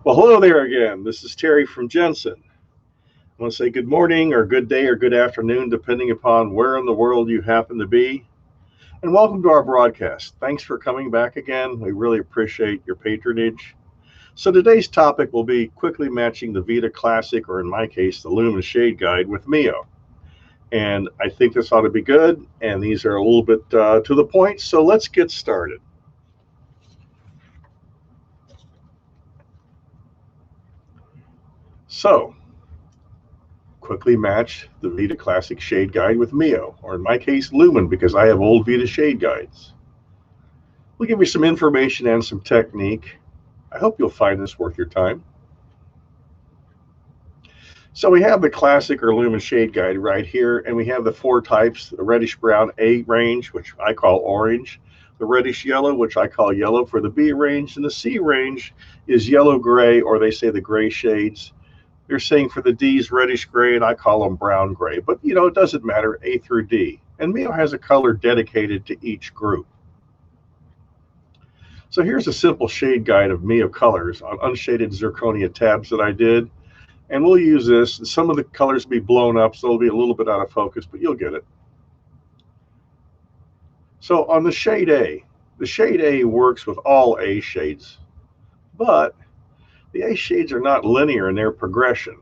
Well, hello there again. This is Terry from Jensen. I want to say good morning or good day or good afternoon, depending upon where in the world you happen to be. And welcome to our broadcast. Thanks for coming back again. We really appreciate your patronage. So today's topic will be quickly matching the Vita Classic, or in my case, the Lumen Shade Guide with MiYO. And I think this ought to be good. And these are a little bit to the point. So let's get started. So quickly match the Vita Classic Shade Guide with MiYO, or in my case, Lumen, because I have old Vita Shade Guides. We'll give you some information and some technique. I hope you'll find this worth your time. So we have the Classic or Lumen Shade Guide right here, and we have the four types: the reddish brown A range, which I call orange, the reddish yellow, which I call yellow for the B range, and the C range is yellow gray, or they say the gray shades. They're saying for the D's reddish gray, and I call them brown gray. But it doesn't matter, A through D. And MiYO has a color dedicated to each group. So here's a simple shade guide of MiYO colors on unshaded zirconia tabs that I did. And we'll use this. Some of the colors will be blown up, so they'll be a little bit out of focus, but you'll get it. So on the shade A works with all A shades, but the A shades are not linear in their progression.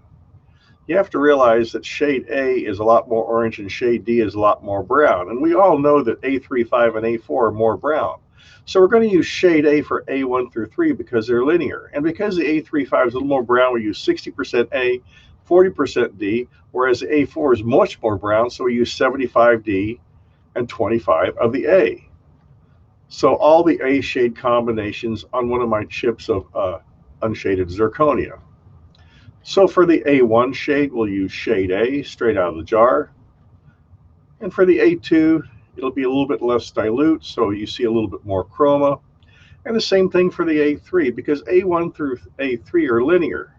You have to realize that shade A is a lot more orange and shade D is a lot more brown. And we all know that A35 and A4 are more brown. So we're going to use shade A for A1 through 3 because they're linear. And because the A35 is a little more brown, we use 60% A, 40% D, whereas the A4 is much more brown, so we use 75 D and 25 of the A. So all the A shade combinations on one of my chips of unshaded zirconia. So for the A1 shade, we'll use shade A straight out of the jar. And for the A2, it'll be a little bit less dilute, so you see a little bit more chroma. And the same thing for the A3, because A1 through A3 are linear.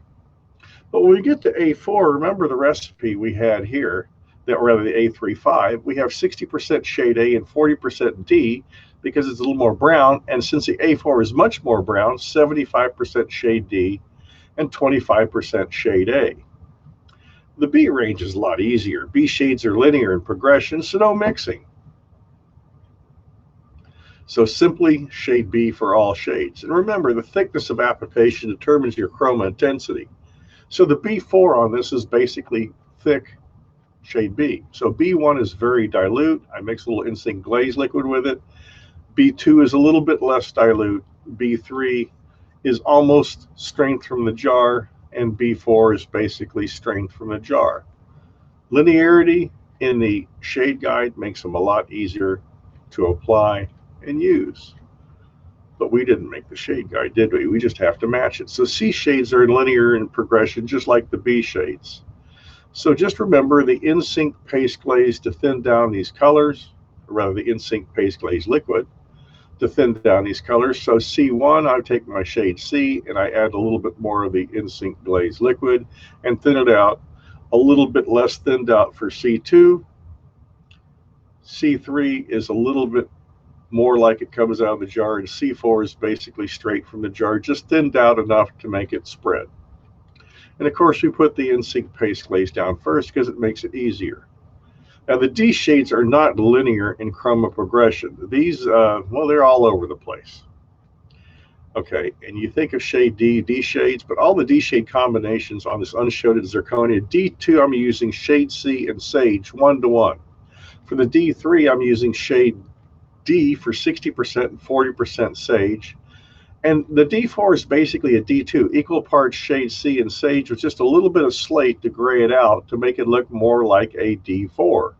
But when we get to A4, remember the recipe we had here, that rather the A35, we have 60% shade A and 40% D, because it's a little more brown. And since the A4 is much more brown, 75% shade D and 25% shade A. The B range is a lot easier. B shades are linear in progression, so no mixing. So simply shade B for all shades. And remember, the thickness of application determines your chroma intensity. So the B4 on this is basically thick shade B. So B1 is very dilute. I mix a little instinct glaze liquid with it. B2 is a little bit less dilute. B3 is almost strength from the jar, and B4 is basically strength from the jar. Linearity in the shade guide makes them a lot easier to apply and use. But we didn't make the shade guide, did we? We just have to match it. So C shades are linear in progression, just like the B shades. So just remember the in-sync paste glaze to thin down these colors, or rather the in-sync paste glaze liquid to thin down these colors. So C1, I take my shade C and I add a little bit more of the in-sync glaze liquid and thin it out. A little bit less thinned out for C2. C3 is a little bit more like it comes out of the jar, and C4 is basically straight from the jar, just thinned out enough to make it spread. And of course, we put the in-sync paste glaze down first because it makes it easier. Now, the D shades are not linear in chroma progression. These, they're all over the place. Okay, and you think of shade D, D shades, but all the D shade combinations on this unshaded zirconia, D2, I'm using shade C and sage 1-to-1. For the D3, I'm using shade D for 60% and 40% sage. And the D4 is basically a D2, equal parts shade C and sage with just a little bit of slate to gray it out to make it look more like a D4.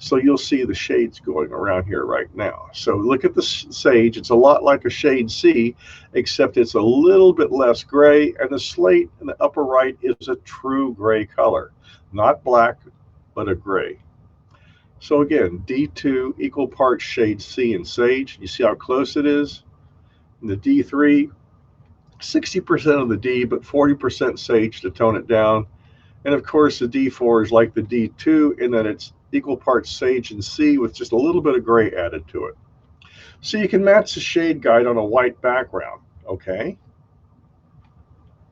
So you'll see the shades going around here right now. So look at the sage. It's a lot like a shade C, except it's a little bit less gray, and the slate in the upper right is a true gray color. Not black, but a gray. So again, D2 equal parts shade C and sage. You see how close it is? In the D3, 60% of the D, but 40% sage to tone it down. And of course, the D4 is like the D2 in that it's equal parts sage and C with just a little bit of gray added to it. So you can match the shade guide on a white background, okay?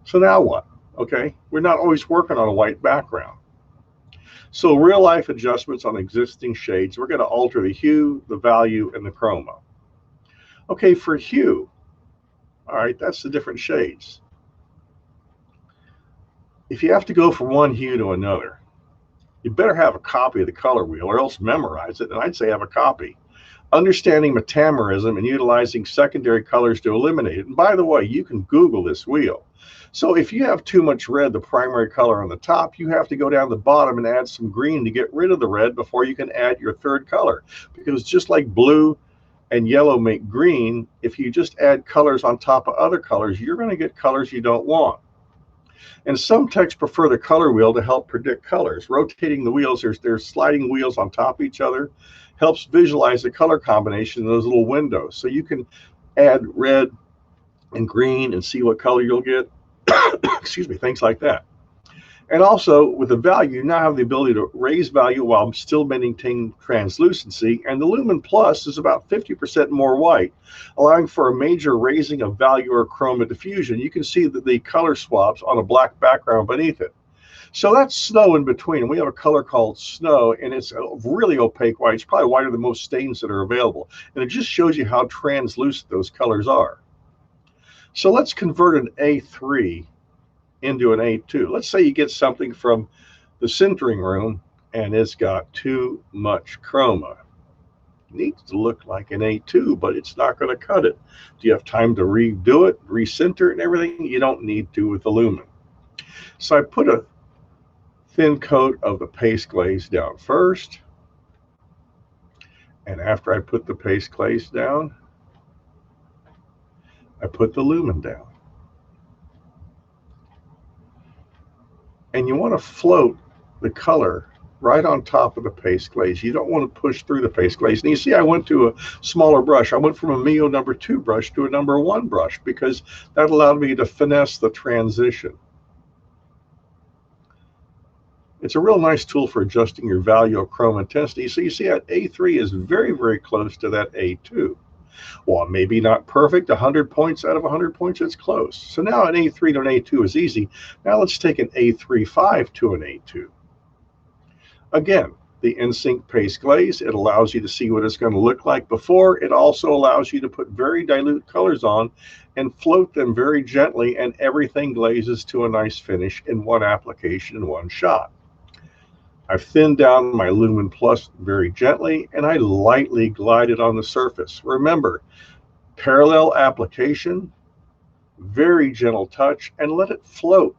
So now what? Okay, we're not always working on a white background. So real life adjustments on existing shades, we're going to alter the hue, the value, and the chroma. Okay, for hue, all right, that's the different shades. If you have to go from one hue to another, you better have a copy of the color wheel or else memorize it, and I'd say have a copy. Understanding metamerism and utilizing secondary colors to eliminate it. And by the way, you can Google this wheel. So if you have too much red, the primary color on the top, you have to go down the bottom and add some green to get rid of the red before you can add your third color. Because just like blue and yellow make green, if you just add colors on top of other colors, you're going to get colors you don't want. And some techs prefer the color wheel to help predict colors. Rotating the wheels, there's sliding wheels on top of each other, helps visualize the color combination in those little windows. So you can add red and green and see what color you'll get. Excuse me, things like that. And also with the value, you now have the ability to raise value while still maintaining translucency. And the Lumen Plus is about 50% more white, allowing for a major raising of value or chroma diffusion. You can see that the color swaps on a black background beneath it. So that's snow in between. We have a color called snow, and it's a really opaque white. It's probably whiter than most stains that are available. And it just shows you how translucent those colors are. So let's convert an A3 into an A2. Let's say you get something from the sintering room and it's got too much chroma. It needs to look like an A2, but it's not going to cut it. Do you have time to redo it, resinter it and everything? You don't need to with the Lumen. So I put a thin coat of the paste glaze down first. And after I put the paste glaze down, I put the Lumen down. And you want to float the color right on top of the paste glaze. You don't want to push through the paste glaze. And you see I went to a smaller brush. I went from a MiYO number 2 brush to a number 1 brush because that allowed me to finesse the transition. It's a real nice tool for adjusting your value of chroma intensity. So you see that A3 is very, very close to that A2. Well, maybe not perfect, 100 points out of 100 points, it's close. So now an A3 to an A2 is easy. Now let's take an A35 to an A2. Again, the in-sync paste glaze, it allows you to see what it's going to look like before. It also allows you to put very dilute colors on and float them very gently, and everything glazes to a nice finish in one application in one shot. I've thinned down my Lumen Plus very gently, and I lightly glide it on the surface. Remember, parallel application, very gentle touch, and let it float,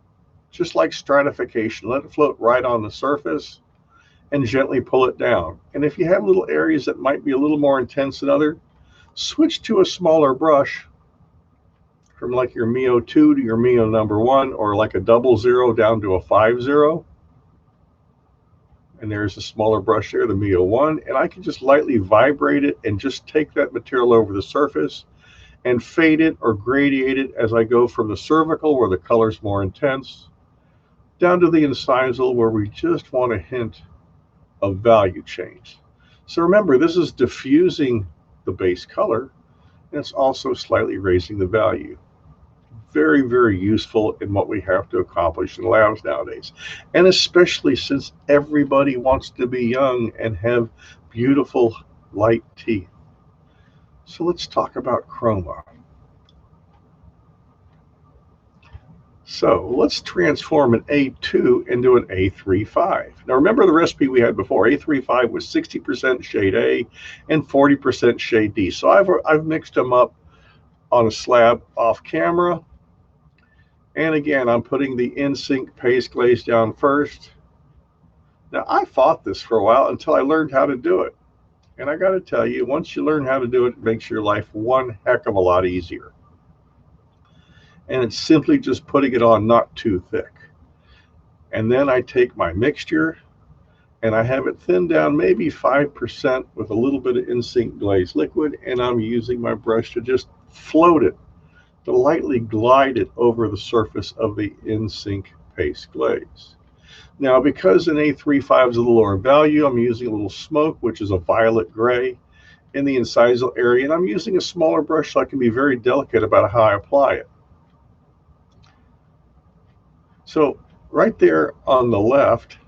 just like stratification. Let it float right on the surface and gently pull it down. And if you have little areas that might be a little more intense than other, switch to a smaller brush from like your MiYO 2 to your MiYO number 1, or like a 00 down to a 50. And there's a smaller brush there, the MiYO 1, and I can just lightly vibrate it and just take that material over the surface and fade it or gradiate it as I go from the cervical, where the color's more intense, down to the incisal, where we just want a hint of value change. So remember, this is diffusing the base color, and it's also slightly raising the value. Very, very useful in what we have to accomplish in labs nowadays. And especially since everybody wants to be young and have beautiful light teeth. So let's talk about chroma. So let's transform an A2 into an A35. Now remember the recipe we had before. A35 was 60% shade A and 40% shade D. So I've mixed them up on a slab off camera. And again, I'm putting the in-sync paste glaze down first. Now, I fought this for a while until I learned how to do it. And I got to tell you, once you learn how to do it, it makes your life one heck of a lot easier. And it's simply just putting it on not too thick. And then I take my mixture and I have it thinned down maybe 5% with a little bit of in-sync glaze liquid. And I'm using my brush to just float it, to lightly glide it over the surface of the in-sync paste glaze. Now, because an A35 is a little lower value, I'm using a little smoke, which is a violet gray, in the incisal area, and I'm using a smaller brush so I can be very delicate about how I apply it. So right there on the left,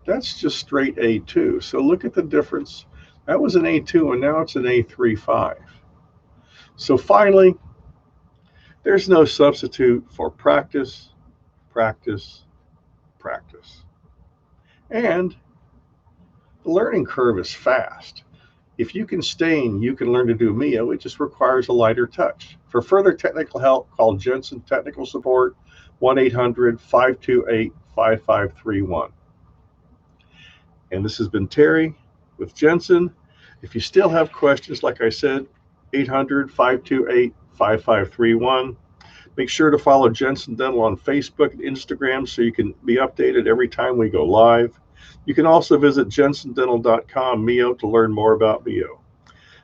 that's just straight A2. So look at the difference. That was an A2 and now it's an A3-5. So finally, there's no substitute for practice, practice, practice. And the learning curve is fast. If you can stain, you can learn to do MiYO. It just requires a lighter touch. For further technical help, call Jensen Technical Support, 1-800-528-5531. And this has been Terry with Jensen. If you still have questions, like I said, 800-528-5531. Make sure to follow Jensen Dental on Facebook and Instagram so you can be updated every time we go live. You can also visit jensendental.com MiYO to learn more about MiYO.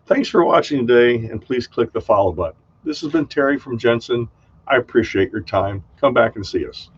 Thanks for watching today, and please click the follow button. This has been Terry from Jensen. I appreciate your time. Come back and see us.